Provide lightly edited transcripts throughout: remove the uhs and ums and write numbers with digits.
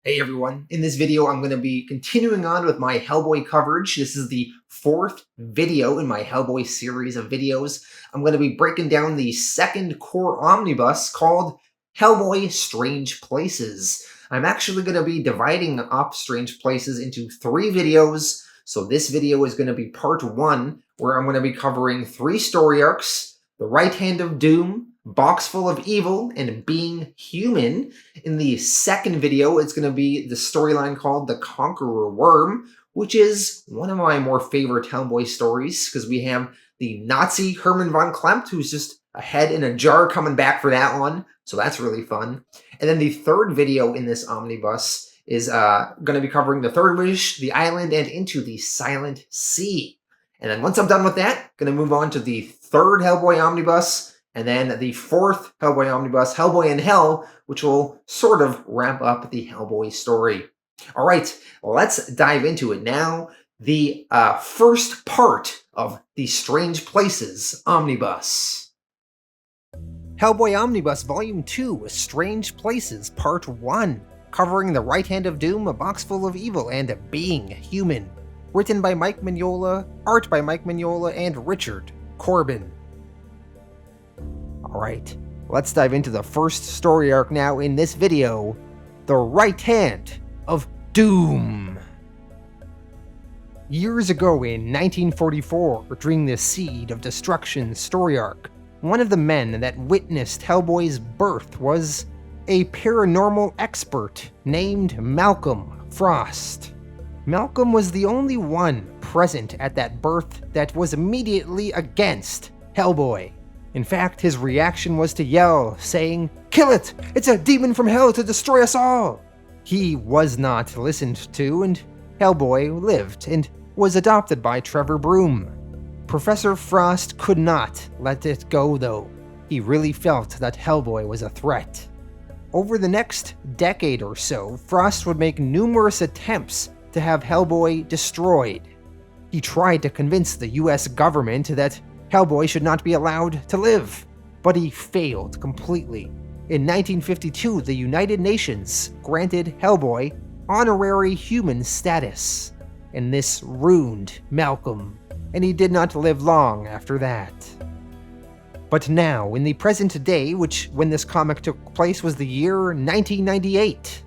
Hey everyone, in this video I'm going to be continuing on with my Hellboy coverage. This is the fourth video in my Hellboy series of videos. I'm going to be breaking down the second core omnibus called Hellboy Strange Places. I'm actually going to be dividing up Strange Places into 3 videos. So this video is going to be part 1, where I'm going to be covering 3 story arcs: The Right Hand of Doom, Box Full of Evil, and Being Human. In the second video, it's going to be the storyline called The Conqueror Worm, which is one of my more favorite Hellboy stories, because we have the Nazi Hermann von Klempt, who's just a head in a jar, coming back for that one, so that's really fun. And then the third video in this omnibus is going to be covering The Third Wish, The Island, and Into the Silent Sea. And then once I'm done with that, I'm going to move on to the third Hellboy omnibus, and then the fourth Hellboy omnibus, Hellboy in Hell, which will sort of wrap up the Hellboy story. All right, let's dive into it now. The first part of the Strange Places omnibus. Hellboy Omnibus Volume 2, Strange Places, Part 1, covering The Right Hand of Doom, A Box Full of Evil, and Being Human. Written by Mike Mignola, art by Mike Mignola and Richard Corbin. Alright, let's dive into the first story arc now in this video, The Right Hand of Doom. Years ago in 1944, during the Seed of Destruction story arc, one of the men that witnessed Hellboy's birth was a paranormal expert named Malcolm Frost. Malcolm was the only one present at that birth that was immediately against Hellboy. In fact, his reaction was to yell, saying, "Kill it! It's a demon from hell to destroy us all!" He was not listened to, and Hellboy lived and was adopted by Trevor Broom. Professor Frost could not let it go, though. He really felt that Hellboy was a threat. Over the next decade or so, Frost would make numerous attempts to have Hellboy destroyed. He tried to convince the US government that Hellboy should not be allowed to live, but he failed completely. In 1952, the United Nations granted Hellboy honorary human status, and this ruined Malcolm, and he did not live long after that. But now, in the present day, which when this comic took place was the year 1998,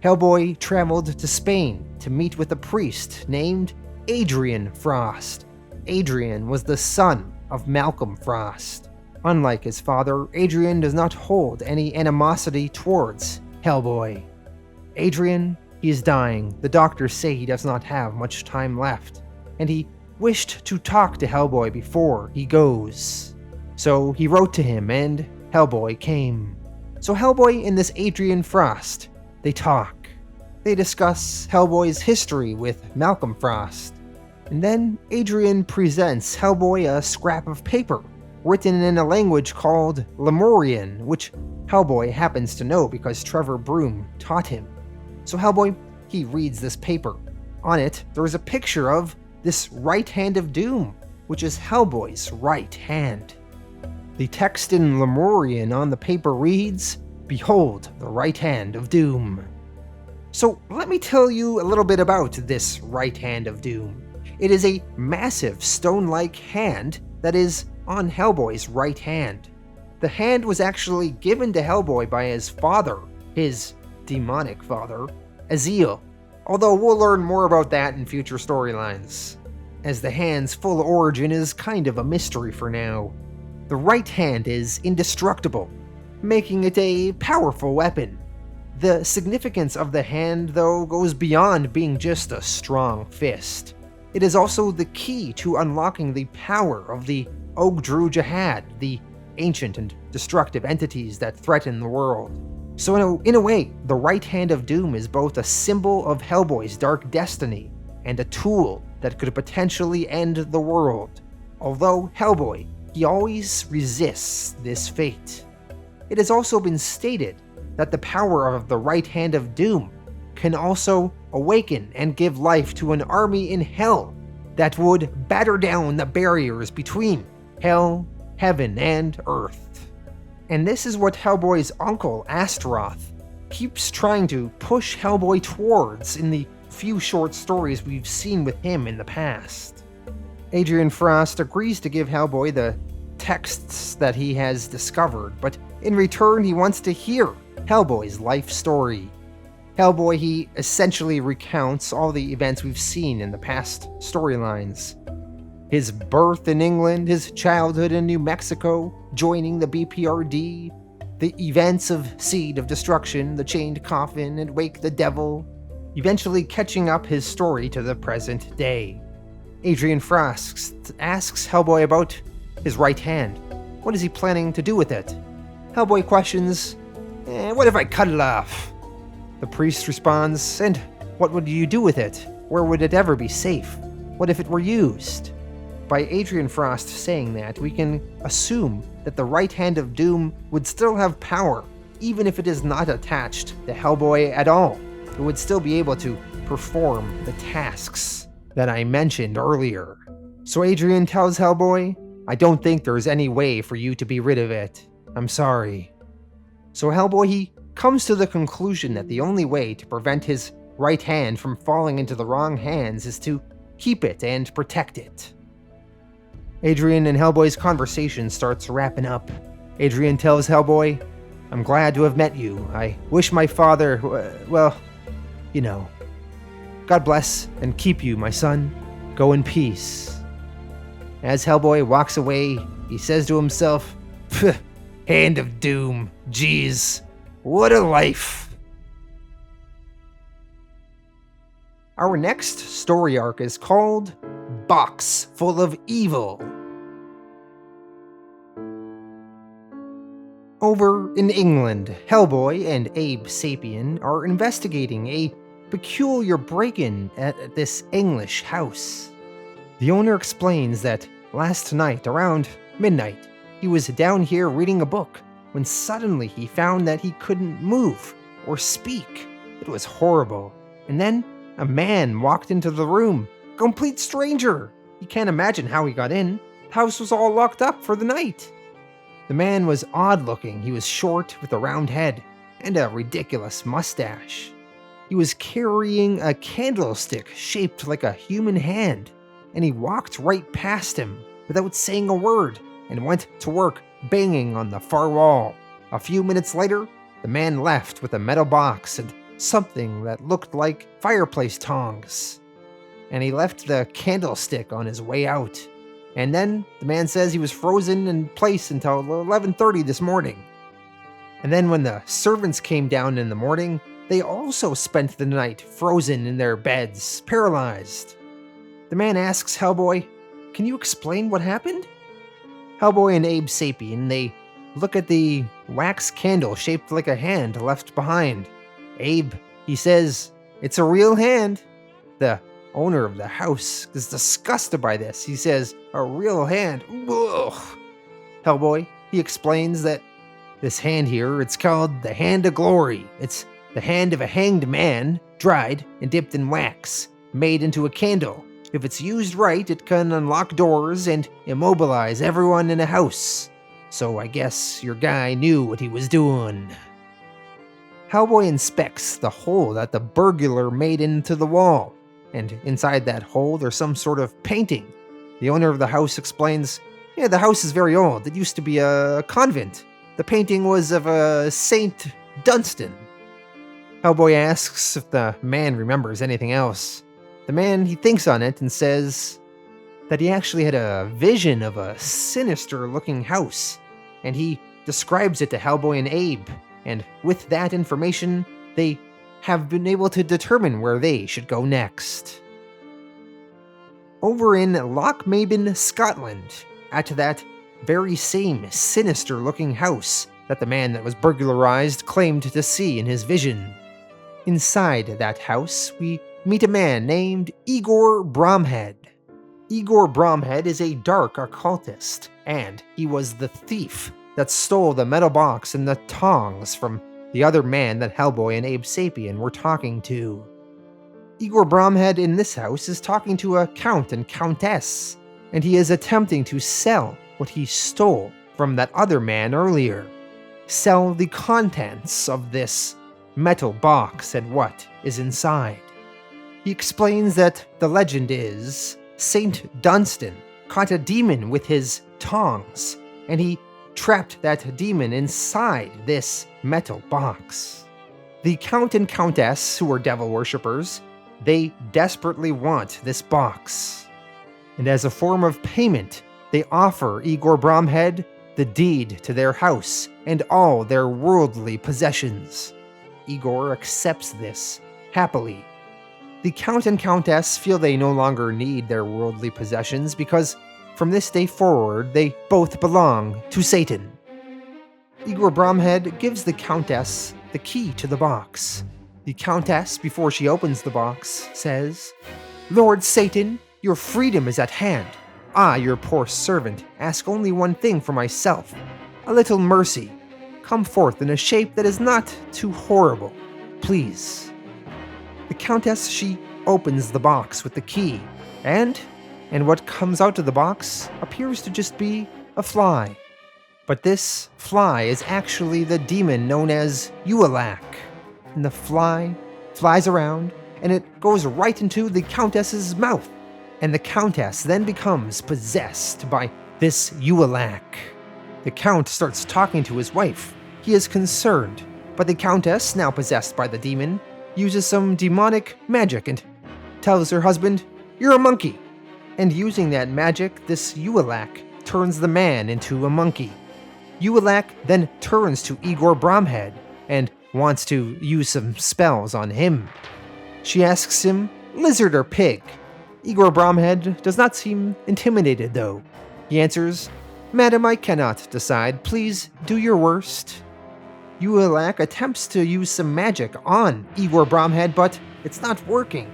Hellboy traveled to Spain to meet with a priest named Adrian Frost. Adrian was the son of Malcolm Frost. Unlike his father, Adrian does not hold any animosity towards Hellboy. Adrian, he is dying. The doctors say he does not have much time left, and he wished to talk to Hellboy before he goes. So he wrote to him, and Hellboy came. So Hellboy and this Adrian Frost, they talk. They discuss Hellboy's history with Malcolm Frost. And then Adrian presents Hellboy a scrap of paper, written in a language called Lemurian, which Hellboy happens to know because Trevor Broom taught him. So Hellboy, he reads this paper. On it, there is a picture of this right hand of doom, which is Hellboy's right hand. The text in Lemurian on the paper reads, "Behold the right hand of doom." So let me tell you a little bit about this right hand of doom. It is a massive stone-like hand that is on Hellboy's right hand. The hand was actually given to Hellboy by his father, his demonic father, Aziel, although we'll learn more about that in future storylines, as the hand's full origin is kind of a mystery for now. The right hand is indestructible, making it a powerful weapon. The significance of the hand, though, goes beyond being just a strong fist. It is also the key to unlocking the power of the Ogdru Jihad, the ancient and destructive entities that threaten the world. So in a way, the right hand of doom is both a symbol of Hellboy's dark destiny and a tool that could potentially end the world. Although Hellboy, he always resists this fate. It has also been stated that the power of the right hand of doom can also awaken and give life to an army in hell that would batter down the barriers between hell, heaven, and earth. And this is what Hellboy's uncle Astaroth keeps trying to push Hellboy towards in the few short stories we've seen with him in the past. Adrian Frost agrees to give Hellboy the texts that he has discovered, but in return he wants to hear Hellboy's life story. Hellboy, he essentially recounts all the events we've seen in the past storylines. His birth in England, his childhood in New Mexico, joining the BPRD, the events of Seed of Destruction, the Chained Coffin, and Wake the Devil, eventually catching up his story to the present day. Adrian Frost asks Hellboy about his right hand. What is he planning to do with it? Hellboy questions, what if I cut it off? The priest responds, and what would you do with it? Where would it ever be safe? What if it were used? By Adrian Frost saying that, we can assume that the right hand of Doom would still have power, even if it is not attached to Hellboy at all. It would still be able to perform the tasks that I mentioned earlier. So Adrian tells Hellboy, I don't think there's any way for you to be rid of it. I'm sorry. So Hellboy, he comes to the conclusion that the only way to prevent his right hand from falling into the wrong hands is to keep it and protect it. Adrian and Hellboy's conversation starts wrapping up. Adrian tells Hellboy, I'm glad to have met you. I wish my father, well, you know. God bless and keep you, my son. Go in peace. As Hellboy walks away, he says to himself, Hand of Doom, jeez, what a life. Our next story arc is called Box Full of Evil. Over in England, Hellboy and Abe Sapien are investigating a peculiar break-in at this English house. The owner explains that last night, around midnight, he was down here reading a book when suddenly he found that he couldn't move or speak. It was horrible. And then a man walked into the room. Complete stranger. He can't imagine how he got in. The house was all locked up for the night. The man was odd-looking. He was short with a round head and a ridiculous mustache. He was carrying a candlestick shaped like a human hand, and he walked right past him without saying a word and went to work banging on the far wall. A few minutes later, the man left with a metal box and something that looked like fireplace tongs. And he left the candlestick on his way out. And then the man says he was frozen in place until 11:30 this morning. And then when the servants came down in the morning, they also spent the night frozen in their beds, paralyzed. The man asks Hellboy, can you explain what happened? Hellboy and Abe Sapien, they look at the wax candle shaped like a hand left behind. Abe, he says, it's a real hand. The owner of the house is disgusted by this. He says, a real hand? Ugh. Hellboy, he explains that this hand here, it's called the Hand of Glory. It's the hand of a hanged man, dried and dipped in wax, made into a candle. If it's used right, it can unlock doors and immobilize everyone in a house. So I guess your guy knew what he was doing. Hellboy inspects the hole that the burglar made into the wall, and inside that hole there's some sort of painting. The owner of the house explains, yeah, the house is very old. It used to be a convent. The painting was of a Saint Dunstan. Hellboy asks if the man remembers anything else. The man, he thinks on it and says that he actually had a vision of a sinister-looking house, and he describes it to Hellboy and Abe, and with that information, they have been able to determine where they should go next. Over in Lochmaben, Scotland, at that very same sinister-looking house that the man that was burglarized claimed to see in his vision. Inside that house, we meet a man named Igor Bromhead. Igor Bromhead is a dark occultist, and he was the thief that stole the metal box and the tongs from the other man that Hellboy and Abe Sapien were talking to. Igor Bromhead in this house is talking to a count and countess, and he is attempting to sell what he stole from that other man earlier. Sell the contents of this metal box and what is inside. He explains that the legend is Saint Dunstan caught a demon with his tongs, and he trapped that demon inside this metal box. The Count and Countess, who are devil worshippers, they desperately want this box. And as a form of payment, they offer Igor Bromhead the deed to their house and all their worldly possessions. Igor accepts this happily. The Count and Countess feel they no longer need their worldly possessions because from this day forward they both belong to Satan. Igor Bromhead gives the Countess the key to the box. The Countess, before she opens the box, says, "Lord Satan, your freedom is at hand. I, your poor servant, ask only one thing for myself, a little mercy. Come forth in a shape that is not too horrible, please." The Countess, she opens the box with the key, and what comes out of the box appears to just be a fly. But this fly is actually the demon known as Ualak. And the fly flies around, and it goes right into the Countess's mouth. And the Countess then becomes possessed by this Ualak. The Count starts talking to his wife. He is concerned, but the Countess, now possessed by the demon, uses some demonic magic and tells her husband, "You're a monkey." And using that magic, this Ualak turns the man into a monkey. Ualak then turns to Igor Bromhead and wants to use some spells on him. She asks him, "Lizard or pig?" Igor Bromhead does not seem intimidated though. He answers, "Madam, I cannot decide. Please do your worst." Ualak attempts to use some magic on Igor Bromhead, but it's not working.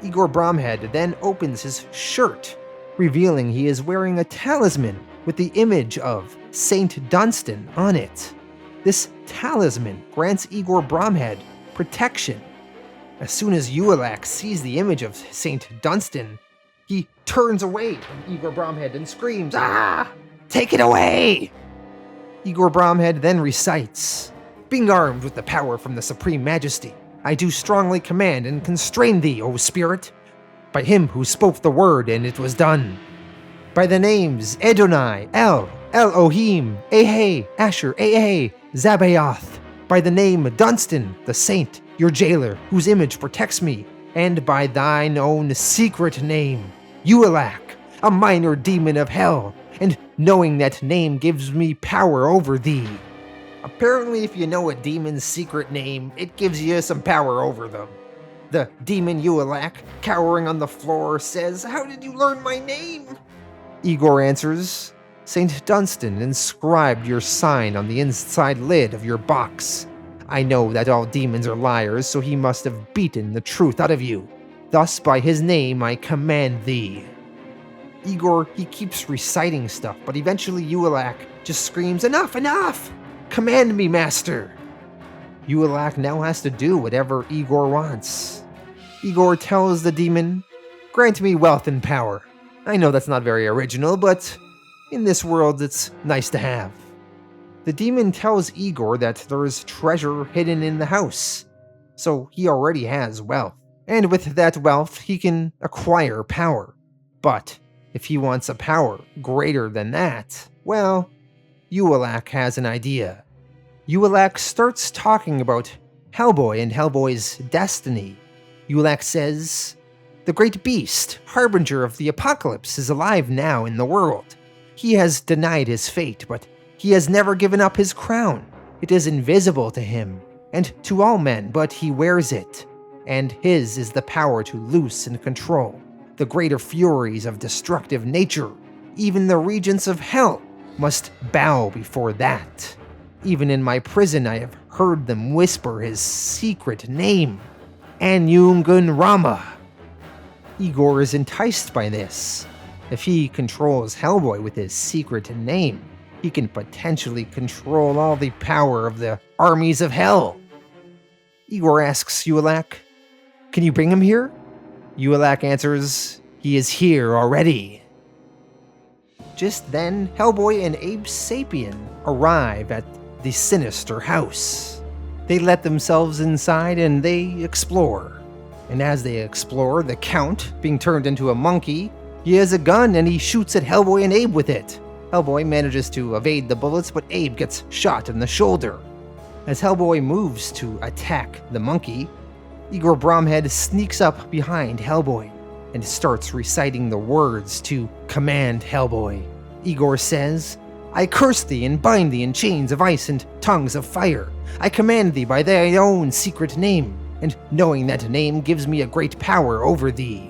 Igor Bromhead then opens his shirt, revealing he is wearing a talisman with the image of Saint Dunstan on it. This talisman grants Igor Bromhead protection. As soon as Ualak sees the image of Saint Dunstan, he turns away from Igor Bromhead and screams, "Ah! Take it away!" Igor Bromhead then recites, "Being armed with the power from the Supreme Majesty, I do strongly command and constrain thee, O Spirit, by him who spoke the word and it was done. By the names Edonai, El, Elohim, Ehe, Asher, Ehe, Zabaoth, by the name Dunstan, the saint, your jailer, whose image protects me, and by thine own secret name, Ualak, a minor demon of hell, and knowing that name gives me power over thee." Apparently, if you know a demon's secret name, it gives you some power over them. The demon Ualak, cowering on the floor, says, "How did you learn my name?" Igor answers, "Saint Dunstan inscribed your sign on the inside lid of your box. I know that all demons are liars, so he must have beaten the truth out of you. Thus, by his name, I command thee." Igor, he keeps reciting stuff, but eventually Ualak just screams, "Enough, enough! Command me, master!" Ualak now has to do whatever Igor wants. Igor tells the demon, "Grant me wealth and power." I know that's not very original, but in this world it's nice to have. The demon tells Igor that there is treasure hidden in the house, so he already has wealth. And with that wealth, he can acquire power. But if he wants a power greater than that, well, Ualak has an idea. Ualak starts talking about Hellboy and Hellboy's destiny. Ualak says, "The great beast, harbinger of the apocalypse, is alive now in the world. He has denied his fate, but he has never given up his crown. It is invisible to him, and to all men, but he wears it. And his is the power to loose and control the greater furies of destructive nature. Even the regents of hell must bow before that. Even in my prison I have heard them whisper his secret name, Anyungun Rama." Igor is enticed by this. If he controls Hellboy with his secret name, he can potentially control all the power of the armies of hell. Igor asks Ualak, "Can you bring him here?" Ualak answers, "He is here already." Just then, Hellboy and Abe Sapien arrive at the sinister house. They let themselves inside and they explore. And as they explore, the Count, being turned into a monkey, he has a gun and he shoots at Hellboy and Abe with it. Hellboy manages to evade the bullets, but Abe gets shot in the shoulder. As Hellboy moves to attack the monkey, Igor Bromhead sneaks up behind Hellboy and starts reciting the words to command Hellboy. Igor says, "I curse thee and bind thee in chains of ice and tongues of fire. I command thee by thy own secret name, and knowing that name gives me a great power over thee.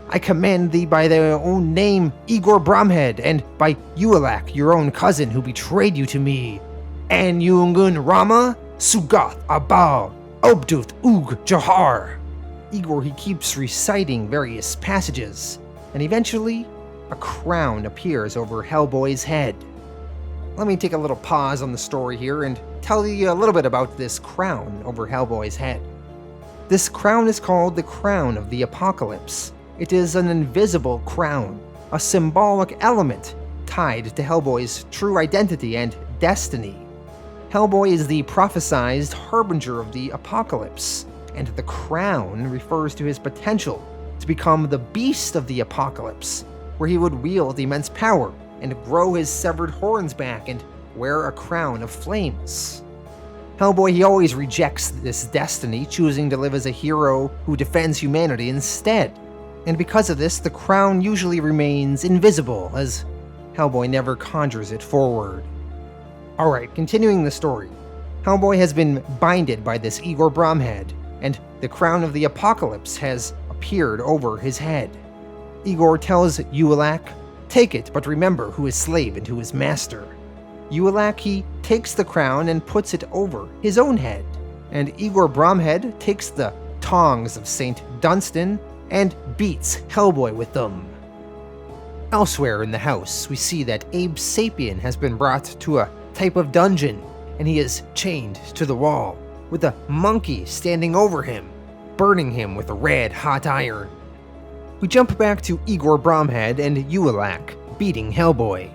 I command thee by thy own name, Igor Bromhead, and by Ualak, your own cousin who betrayed you to me. An Yungun Rama, Sugath Abal, Obduth Ug Jahar." Igor, he keeps reciting various passages, and eventually, a crown appears over Hellboy's head. Let me take a little pause on the story here and tell you a little bit about this crown over Hellboy's head. This crown is called the Crown of the Apocalypse. It is an invisible crown, a symbolic element tied to Hellboy's true identity and destiny. Hellboy is the prophesized harbinger of the apocalypse, and the crown refers to his potential to become the beast of the apocalypse, where he would wield immense power and grow his severed horns back and wear a crown of flames. Hellboy, he always rejects this destiny, choosing to live as a hero who defends humanity instead. And because of this, the crown usually remains invisible, as Hellboy never conjures it forward. Alright, continuing the story. Hellboy has been binded by this Igor Bromhead, and the Crown of the Apocalypse has appeared over his head. Igor tells Ualak, "Take it, but remember who is slave and who is master." Ualak, he takes the crown and puts it over his own head, and Igor Bromhead takes the tongs of St. Dunstan and beats Hellboy with them. Elsewhere in the house, we see that Abe Sapien has been brought to a type of dungeon, and he is chained to the wall, with a monkey standing over him, burning him with a red-hot iron. We jump back to Igor Bromhead and Ualak beating Hellboy.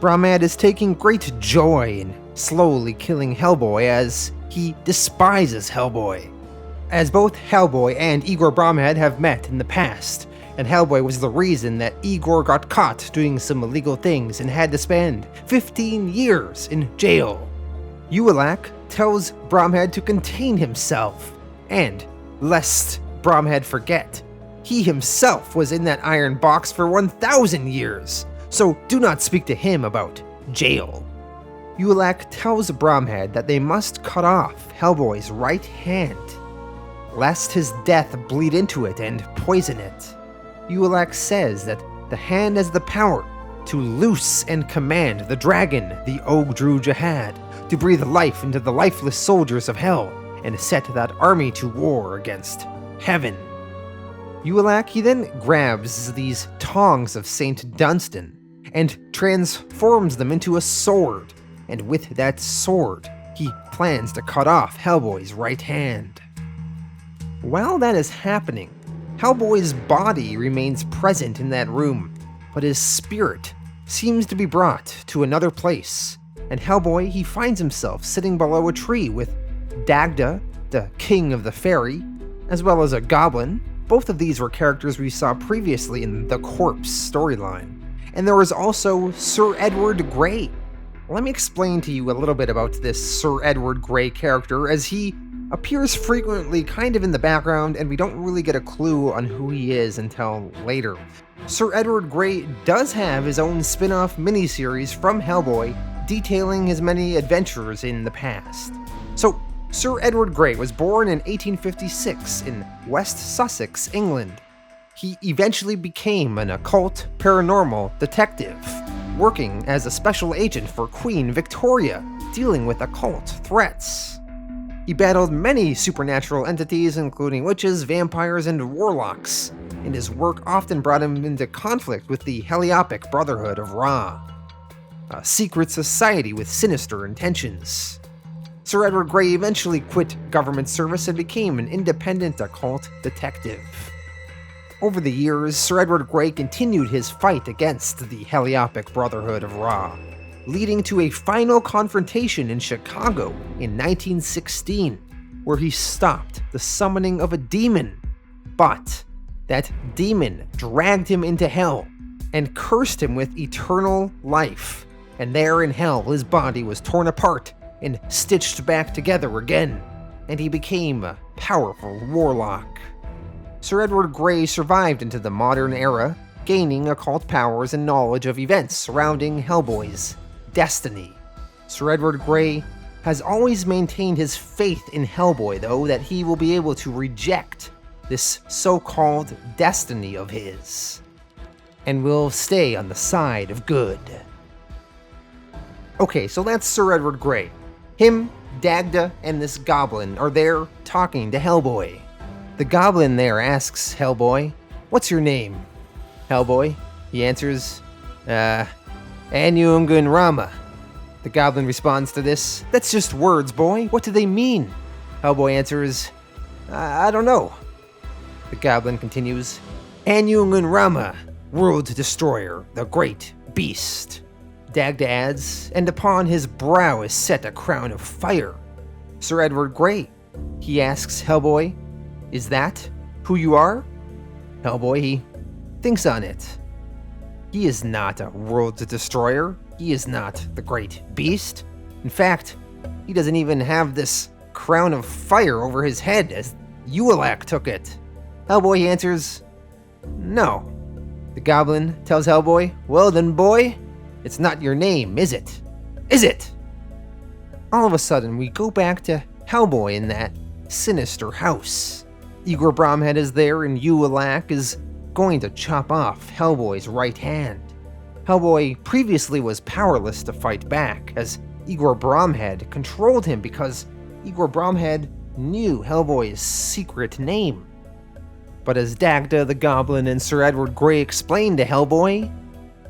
Bromhead is taking great joy in slowly killing Hellboy as he despises Hellboy. As both Hellboy and Igor Bromhead have met in the past, and Hellboy was the reason that Igor got caught doing some illegal things and had to spend 15 years in jail. Ualak tells Bromhead to contain himself, and lest Bromhead forget, he himself was in that iron box for 1,000 years, so do not speak to him about jail. Ualak tells Bromhead that they must cut off Hellboy's right hand, lest his death bleed into it and poison it. Ualak says that the hand has the power to loose and command the dragon, the Ogdru Jahad, to breathe life into the lifeless soldiers of hell and set that army to war against heaven. Ualak, he then grabs these tongs of St. Dunstan and transforms them into a sword, and with that sword, he plans to cut off Hellboy's right hand. While that is happening, Hellboy's body remains present in that room, but his spirit seems to be brought to another place, and Hellboy, he finds himself sitting below a tree with Dagda, the king of the fairy, as well as a goblin. Both of these were characters we saw previously in the Corpse storyline. And there was also Sir Edward Grey. Let me explain to you a little bit about this Sir Edward Grey character, as he appears frequently kind of in the background, and we don't really get a clue on who he is until later. Sir Edward Grey does have his own spin-off miniseries from Hellboy, detailing his many adventures in the past. So, Sir Edward Grey was born in 1856 in West Sussex, England. He eventually became an occult paranormal detective, working as a special agent for Queen Victoria, dealing with occult threats. He battled many supernatural entities, including witches, vampires, and warlocks, and his work often brought him into conflict with the Heliopic Brotherhood of Ra, a secret society with sinister intentions. Sir Edward Grey eventually quit government service and became an independent occult detective. Over the years, Sir Edward Grey continued his fight against the Heliopic Brotherhood of Ra, leading to a final confrontation in Chicago in 1916, where he stopped the summoning of a demon. But that demon dragged him into hell and cursed him with eternal life. And there in hell, his body was torn apart and stitched back together again, and he became a powerful warlock. Sir Edward Grey survived into the modern era, gaining occult powers and knowledge of events surrounding Hellboy's destiny. Sir Edward Grey has always maintained his faith in Hellboy, though, that he will be able to reject this so-called destiny of his, and will stay on the side of good. Okay, so that's Sir Edward Grey. Him, Dagda, and this goblin are there talking to Hellboy. The goblin there asks Hellboy, "What's your name?" Hellboy, he answers, Anyungun Rama. The goblin responds to this, "That's just words, boy. What do they mean?" Hellboy answers, I don't know." The goblin continues, "Anyungun Rama, world destroyer, the great beast." Dagda adds, "And upon his brow is set a crown of fire." Sir Edward Grey, he asks Hellboy, "Is that who you are?" Hellboy, he thinks on it. He is not a world destroyer. He is not the great beast. In fact, he doesn't even have this crown of fire over his head as Uelak took it. Hellboy answers, "No." The goblin tells Hellboy, "Well then, boy, it's not your name, is it? Is it?" All of a sudden, we go back to Hellboy in that sinister house. Igor Bromhead is there, and Uelak is going to chop off Hellboy's right hand. Hellboy previously was powerless to fight back, as Igor Bromhead controlled him because Igor Bromhead knew Hellboy's secret name. But as Dagda the Goblin and Sir Edward Grey explained to Hellboy,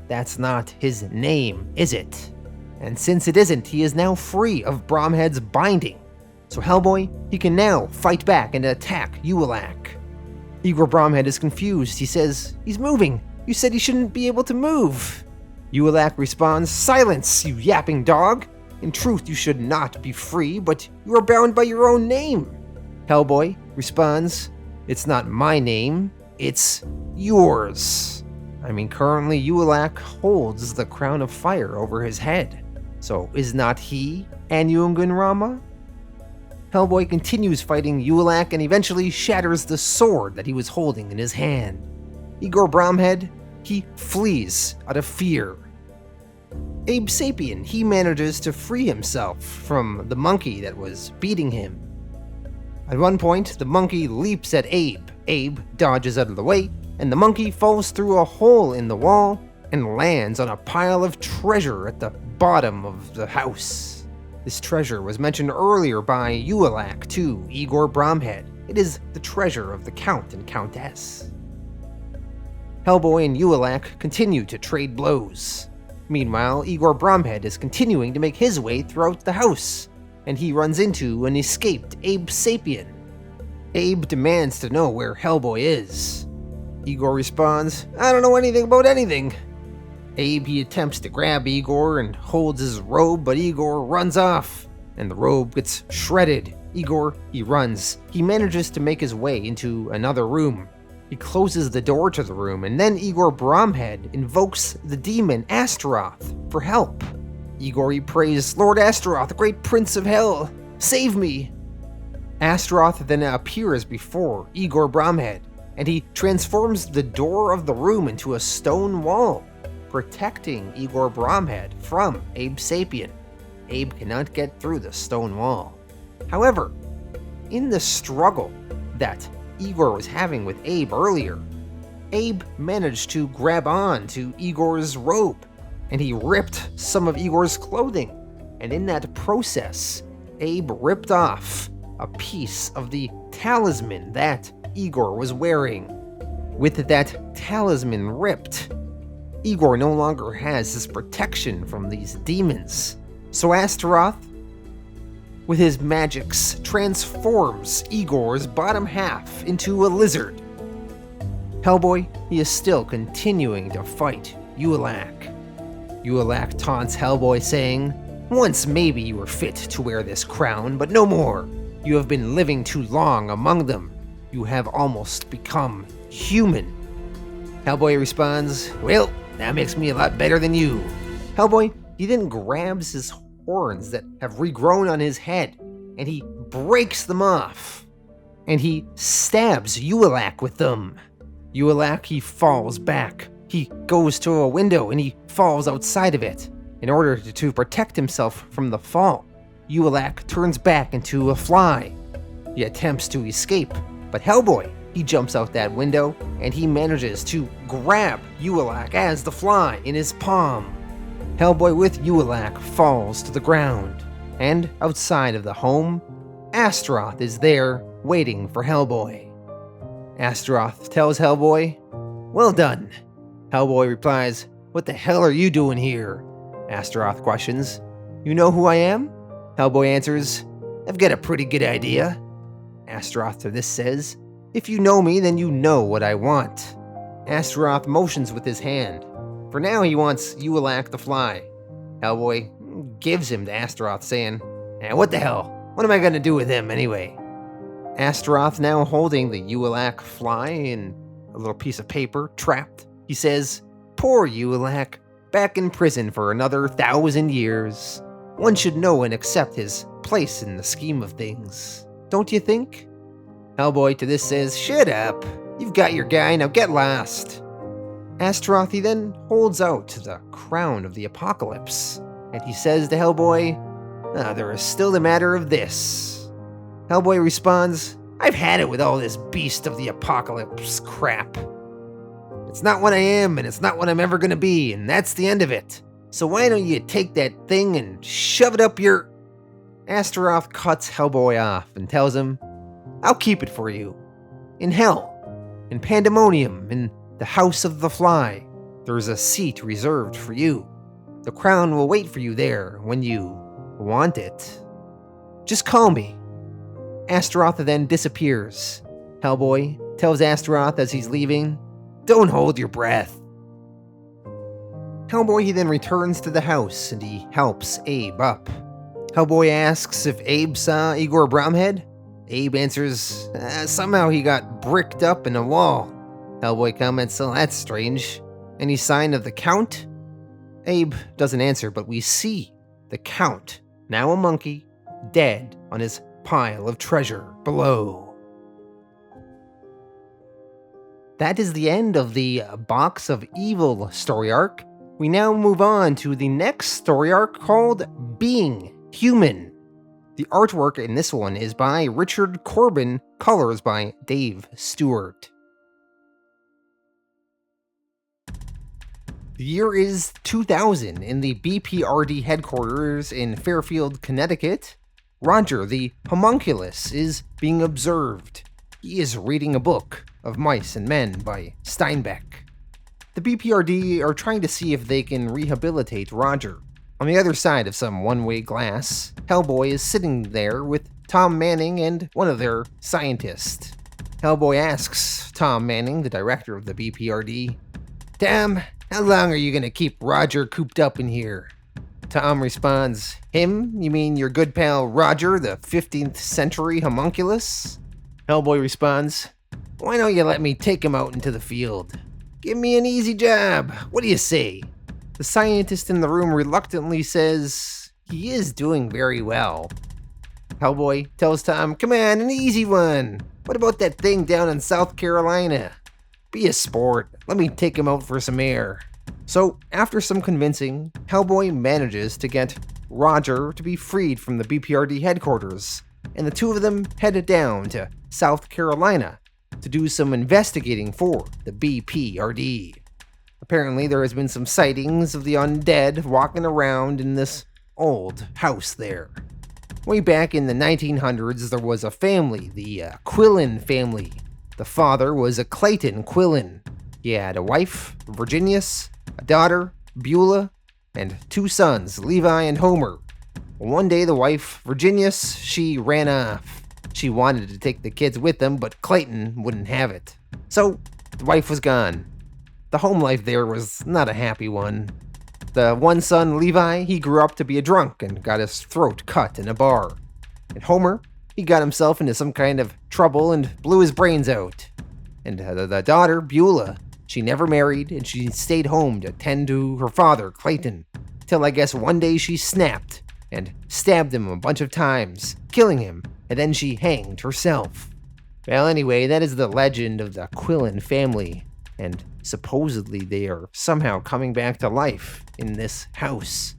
that's not his name, is it? And since it isn't, he is now free of Bromhead's binding. So Hellboy, he can now fight back and attack Uelak. Igor Bromhead is confused. He says, "He's moving. You said he shouldn't be able to move." Uelak responds, "Silence, you yapping dog. In truth, you should not be free, but you are bound by your own name." Hellboy responds, "It's not my name, it's yours." I mean, currently Uelak holds the crown of fire over his head. So is not he Anyungun Rama? Hellboy continues fighting Uelak and eventually shatters the sword that he was holding in his hand. Igor Bromhead, he flees out of fear. Abe Sapien, he manages to free himself from the monkey that was beating him. At one point, the monkey leaps at Abe. Abe dodges out of the way, and the monkey falls through a hole in the wall and lands on a pile of treasure at the bottom of the house. This treasure was mentioned earlier by Uelak to Igor Bromhead. It is the treasure of the Count and Countess. Hellboy and Uelak continue to trade blows. Meanwhile, Igor Bromhead is continuing to make his way throughout the house, and he runs into an escaped Abe Sapien. Abe demands to know where Hellboy is. Igor responds, "I don't know anything about anything." Abe, he attempts to grab Igor and holds his robe, but Igor runs off, and the robe gets shredded. Igor, he runs. He manages to make his way into another room. He closes the door to the room, and then Igor Bromhead invokes the demon Astaroth for help. Igor, he prays, "Lord Astaroth, great prince of hell, save me." Astaroth then appears before Igor Bromhead, and he transforms the door of the room into a stone wall, protecting Igor Bromhead from Abe Sapien. Abe cannot get through the stone wall. However, in the struggle that Igor was having with Abe earlier, Abe managed to grab on to Igor's robe, and he ripped some of Igor's clothing, and in that process, Abe ripped off a piece of the talisman that Igor was wearing. With that talisman ripped, Igor no longer has his protection from these demons. So Astaroth, with his magics, transforms Igor's bottom half into a lizard. Hellboy, he is still continuing to fight Uelak. Uelak taunts Hellboy saying, "Once maybe you were fit to wear this crown, but no more. You have been living too long among them. You have almost become human." Hellboy responds, "Well, that makes me a lot better than you." Hellboy, he then grabs his horns that have regrown on his head, and he breaks them off. And he stabs Uelak with them. Uelak, he falls back. He goes to a window and he falls outside of it. In order to protect himself from the fall, Uelak turns back into a fly. He attempts to escape, but Hellboy, he jumps out that window and he manages to grab Uelak as the fly in his palm. Hellboy with Uelak falls to the ground, and outside of the home, Astaroth is there waiting for Hellboy. Astaroth tells Hellboy, "Well done." Hellboy replies, "What the hell are you doing here?" Astaroth questions, "You know who I am?" Hellboy answers, "I've got a pretty good idea." Astaroth to this says, "If you know me, then you know what I want." Astaroth motions with his hand. For now, he wants Uelak the fly. Hellboy gives him to Astaroth, saying, "What the hell? What am I gonna do with him anyway?" Astaroth, now holding the Uelak fly in a little piece of paper, trapped, he says, "Poor Uelak, back in prison for another 1,000 years. One should know and accept his place in the scheme of things. Don't you think?" Hellboy to this says, "Shut up. You've got your guy, now get lost." Astaroth, he then holds out the crown of the apocalypse, and he says to Hellboy, "There is still the matter of this." Hellboy responds, "I've had it with all this beast of the apocalypse crap. It's not what I am, and it's not what I'm ever gonna be, and that's the end of it. So why don't you take that thing and shove it up your..." Astaroth cuts Hellboy off and tells him, "I'll keep it for you. In hell, in Pandemonium, in the House of the Fly, there's a seat reserved for you. The crown will wait for you there when you want it. Just call me." Astaroth then disappears. Hellboy tells Astaroth as he's leaving, "Don't hold your breath." Hellboy, he then returns to the house and he helps Abe up. Hellboy asks if Abe saw Igor Bromhead. Abe answers, somehow he got bricked up in a wall. Hellboy comments, "Oh, that's strange. Any sign of the Count?" Abe doesn't answer, but we see the Count, now a monkey, dead on his pile of treasure below. That is the end of the Box of Evil story arc. We now move on to the next story arc called Being Human. The artwork in this one is by Richard Corbin, colors by Dave Stewart. The year is 2000 in the BPRD headquarters in Fairfield, Connecticut. Roger, the homunculus, is being observed. He is reading a book of Mice and Men by Steinbeck. The BPRD are trying to see if they can rehabilitate Roger. On the other side of some one-way glass, Hellboy is sitting there with Tom Manning and one of their scientists. Hellboy asks Tom Manning, the director of the BPRD, "Tom, how long are you gonna keep Roger cooped up in here?" Tom responds, "Him? You mean your good pal Roger, the 15th century homunculus?" Hellboy responds, "Why don't you let me take him out into the field? Give me an easy job. What do you say?" The scientist in the room reluctantly says, "He is doing very well." Hellboy tells Tom, "Come on, an easy one. What about that thing down in South Carolina? Be a sport. Let me take him out for some air." So, after some convincing, Hellboy manages to get Roger to be freed from the BPRD headquarters, and the two of them headed down to South Carolina to do some investigating for the BPRD. Apparently, there has been some sightings of the undead walking around in this old house there. Way back in the 1900s, there was a family, the Quillen family. The father was a Clayton Quillen. He had a wife, Virginius, a daughter, Beulah, and two sons, Levi and Homer. One day, the wife, Virginius, she ran off. She wanted to take the kids with them, but Clayton wouldn't have it. So, the wife was gone. The home life there was not a happy one. The one son, Levi, he grew up to be a drunk and got his throat cut in a bar. And Homer, he got himself into some kind of trouble and blew his brains out. And the daughter, Beulah, she never married, and she stayed home to tend to her father, Clayton, till I guess one day she snapped and stabbed him a bunch of times, killing him, and then she hanged herself. Well, anyway, that is the legend of the Quillen family, and supposedly they are somehow coming back to life in this house.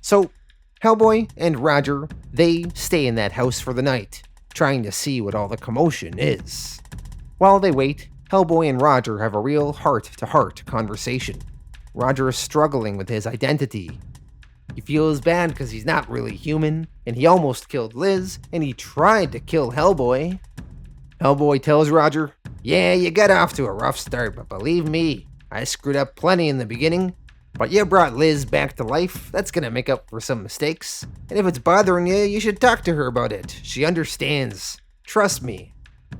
So, Hellboy and Roger, they stay in that house for the night, trying to see what all the commotion is. While they wait, Hellboy and Roger have a real heart-to-heart conversation. Roger is struggling with his identity. He feels bad because he's not really human, and he almost killed Liz, and he tried to kill Hellboy. Hellboy tells Roger, "Yeah, you got off to a rough start, but believe me, I screwed up plenty in the beginning. But you brought Liz back to life. That's gonna make up for some mistakes. And if it's bothering you, you should talk to her about it. She understands. Trust me.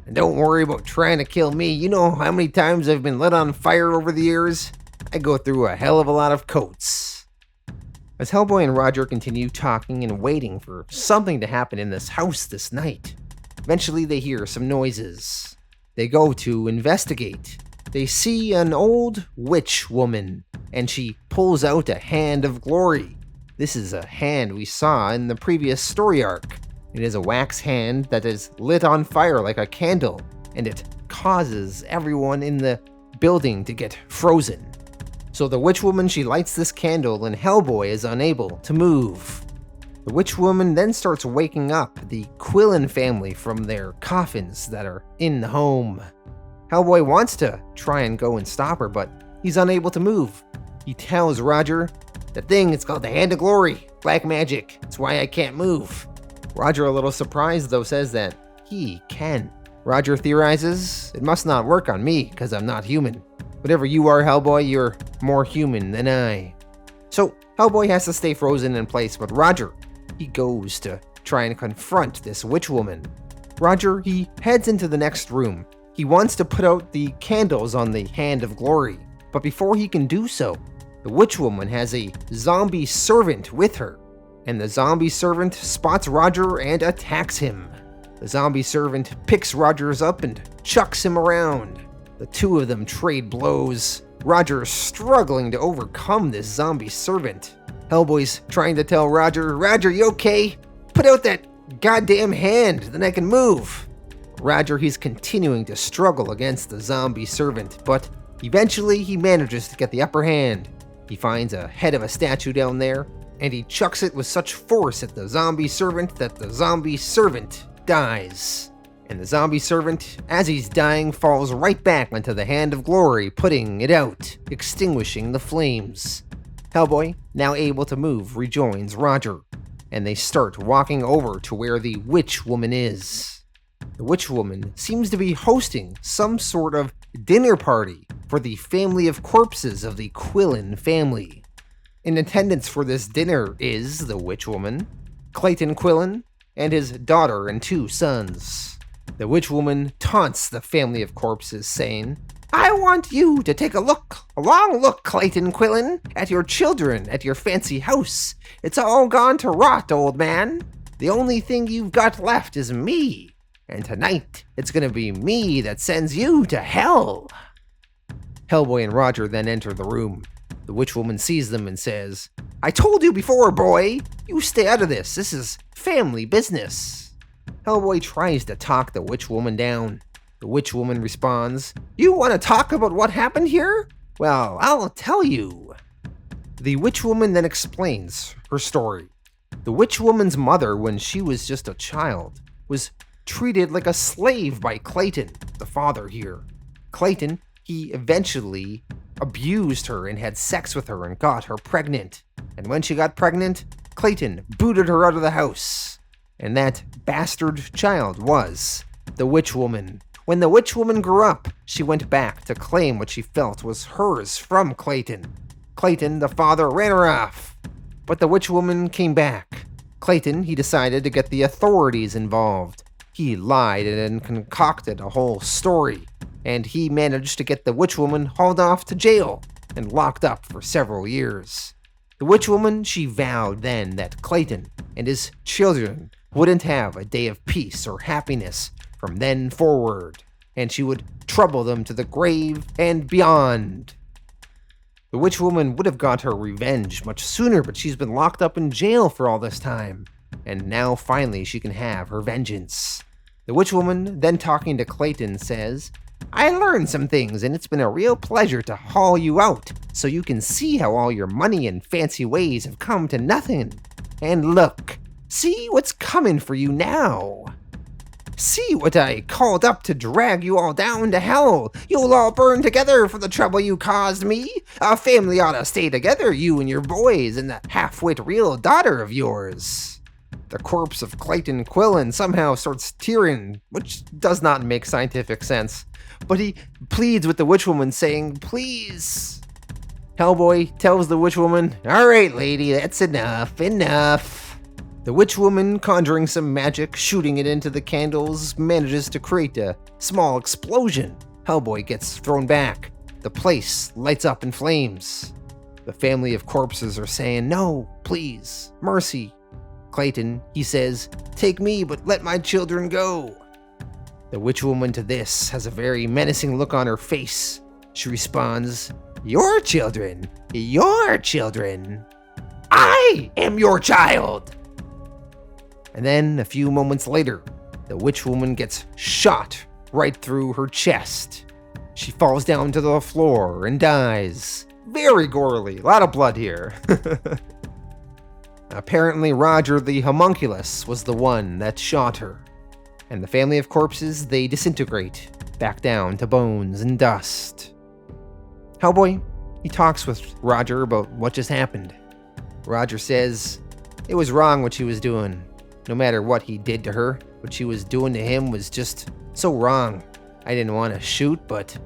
And don't worry about trying to kill me. You know how many times I've been lit on fire over the years? I go through a hell of a lot of coats." As Hellboy and Roger continue talking and waiting for something to happen in this house this night, eventually they hear some noises. They go to investigate. They see an old witch woman, and she pulls out a hand of glory. This is a hand we saw in the previous story arc. It is a wax hand that is lit on fire like a candle, and it causes everyone in the building to get frozen. So the witch woman, she lights this candle, and Hellboy is unable to move. The witch woman then starts waking up the Quillen family from their coffins that are in the home. Hellboy wants to try and go and stop her, but he's unable to move. He tells Roger, "The thing is called the Hand of Glory. Black magic. That's why I can't move." Roger, a little surprised though, says that he can. Roger theorizes, "It must not work on me, because I'm not human. Whatever you are, Hellboy, you're more human than I." So Hellboy has to stay frozen in place, but Roger, he goes to try and confront this witch woman. Roger, he heads into the next room. He wants to put out the candles on the Hand of Glory, but before he can do so, the witch woman has a zombie servant with her, and the zombie servant spots Roger and attacks him. The zombie servant picks Rogers up and chucks him around. The two of them trade blows. Roger is struggling to overcome this zombie servant. Hellboy's trying to tell Roger, "Roger, you okay? Put out that goddamn hand, then I can move." Roger, he's continuing to struggle against the zombie servant, but eventually he manages to get the upper hand. He finds a head of a statue down there, and he chucks it with such force at the zombie servant that the zombie servant dies. And the zombie servant, as he's dying, falls right back onto the Hand of Glory, putting it out, extinguishing the flames. Hellboy, now able to move, rejoins Roger, and they start walking over to where the witch woman is. The witch woman seems to be hosting some sort of dinner party for the family of corpses of the Quillen family. In attendance for this dinner is the witch woman, Clayton Quillen, and his daughter and 2 sons. The witch woman taunts the family of corpses, saying, "I want you to take a long look, Clayton Quillen, at your children, at your fancy house. It's all gone to rot, old man. The only thing you've got left is me. And tonight, it's gonna be me that sends you to hell." Hellboy and Roger then enter the room. The witch woman sees them and says, "I told you before, boy. You stay out of this. This is family business." Hellboy tries to talk the witch woman down. The witch woman responds, "You want to talk about what happened here? Well, I'll tell you." The witch woman then explains her story. The witch woman's mother, when she was just a child, was treated like a slave by Clayton, the father here. Clayton, he eventually abused her and had sex with her and got her pregnant. And when she got pregnant, Clayton booted her out of the house. And that bastard child was the witch woman. When the witch woman grew up, she went back to claim what she felt was hers from Clayton. Clayton, the father, ran her off. But the witch woman came back. Clayton, he decided to get the authorities involved. He lied and concocted a whole story, and he managed to get the witch woman hauled off to jail and locked up for several years. The witch woman, she vowed then that Clayton and his children wouldn't have a day of peace or happiness from then forward, and she would trouble them to the grave and beyond. The witch woman would have got her revenge much sooner, but she's been locked up in jail for all this time, and now finally she can have her vengeance. The witch woman, then talking to Clayton, says, "I learned some things, and it's been a real pleasure to haul you out, so you can see how all your money and fancy ways have come to nothing. And look, see what's coming for you now. See what I called up to drag you all down to hell. You'll all burn together for the trouble you caused me. A family ought to stay together, you and your boys, and that half-wit real daughter of yours." The corpse of Clayton Quillen somehow starts tearing, which does not make scientific sense. But he pleads with the witch woman, saying, "Please." Hellboy tells the witch woman, "All right, lady, that's enough. The witch woman, conjuring some magic, shooting it into the candles, manages to create a small explosion. Hellboy gets thrown back. The place lights up in flames. The family of corpses are saying, "No, please, mercy." Clayton, he says, "Take me, but let my children go." The witch woman to this has a very menacing look on her face. She responds, "Your children? Your children? I am your child!" And then, a few moments later, the witch woman gets shot right through her chest. She falls down to the floor and dies. Very gorily, a lot of blood here. Apparently, Roger the homunculus was the one that shot her. And the family of corpses, they disintegrate back down to bones and dust. Hellboy, he talks with Roger about what just happened. Roger says it was wrong what she was doing. No matter what he did to her, what she was doing to him was just so wrong. I didn't want to shoot, but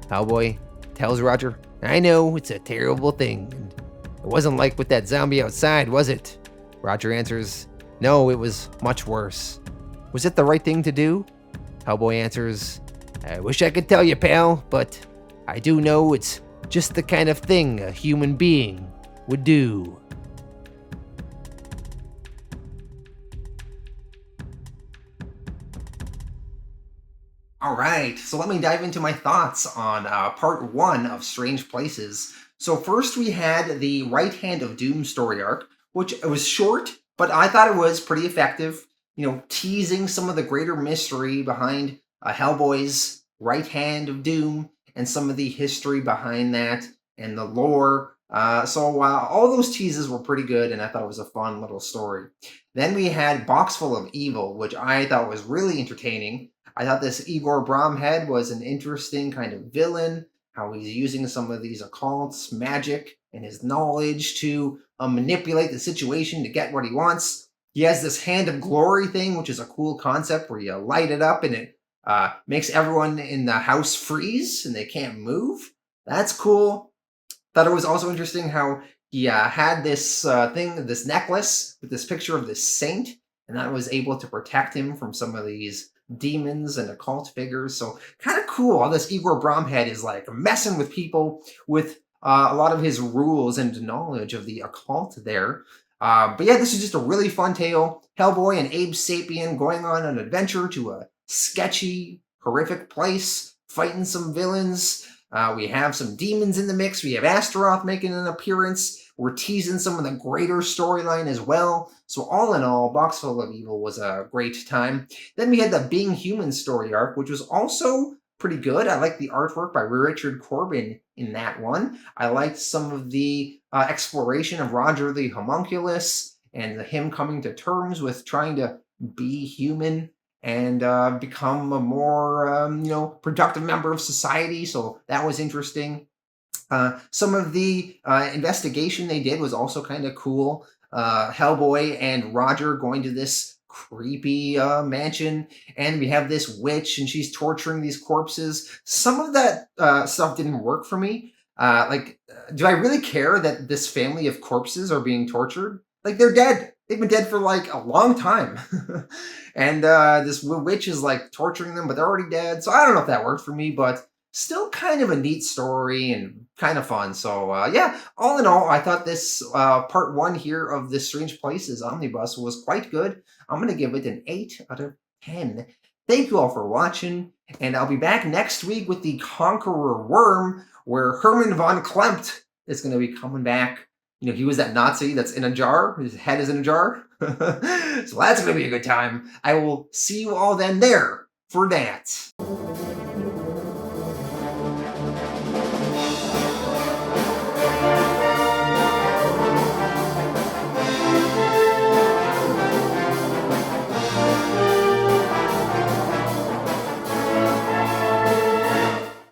Hellboy tells Roger, "I know, it's a terrible thing. And it wasn't like with that zombie outside, was it?" Roger answers, "No, it was much worse." "Was it the right thing to do?" Hellboy answers, "I wish I could tell you, pal, but I do know it's just the kind of thing a human being would do." Alright, so let me dive into my thoughts on part 1 of Strange Places. So first we had the Right Hand of Doom story arc, which it was short, but I thought it was pretty effective. Teasing some of the greater mystery behind Hellboy's Right Hand of Doom and some of the history behind that and the lore. So all those teases were pretty good, and I thought it was a fun little story. Then we had Boxful of Evil, which I thought was really entertaining. I thought this Igor Bromhead was an interesting kind of villain, how he's using some of these occults, magic, and his knowledge to manipulate the situation to get what he wants. He has this Hand of Glory thing, which is a cool concept where you light it up and it makes everyone in the house freeze and they can't move. That's cool. Thought it was also interesting how he had this this necklace with this picture of this saint, and that was able to protect him from some of these demons and occult figures. So kind of cool. All this Igor Bromhead is like messing with people with a lot of his rules and knowledge of the occult there. But yeah, this is just a really fun tale. Hellboy and Abe Sapien going on an adventure to a sketchy, horrific place, fighting some villains. We have some demons in the mix. We have Astaroth making an appearance. We're teasing some of the greater storyline as well. So all in all, Boxful of Evil was a great time. Then we had the Being Human story arc, which was also pretty good. I liked the artwork by Richard Corbin in that one. I liked some of the exploration of Roger the homunculus and him coming to terms with trying to be human and become a more productive member of society. So that was interesting. Some of the investigation they did was also kind of cool. Hellboy and Roger going to this creepy mansion, and we have this witch, and she's torturing these corpses. Some of that stuff didn't work for me. Do I really care that this family of corpses are being tortured? Like, they're dead. They've been dead for like a long time. And this witch is like torturing them, but they're already dead. So I don't know if that worked for me, but still kind of a neat story and kind of fun. So yeah, all in all, I thought this part 1 here of this Strange Places Omnibus was quite good. I'm going to give it an 8 out of 10. Thank you all for watching, and I'll be back next week with the Conqueror Worm, where Herman von Klempt is going to be coming back. You know, he was that Nazi that's in a jar. His head is in a jar. So that's going to be a good time. I will see you all then there for that.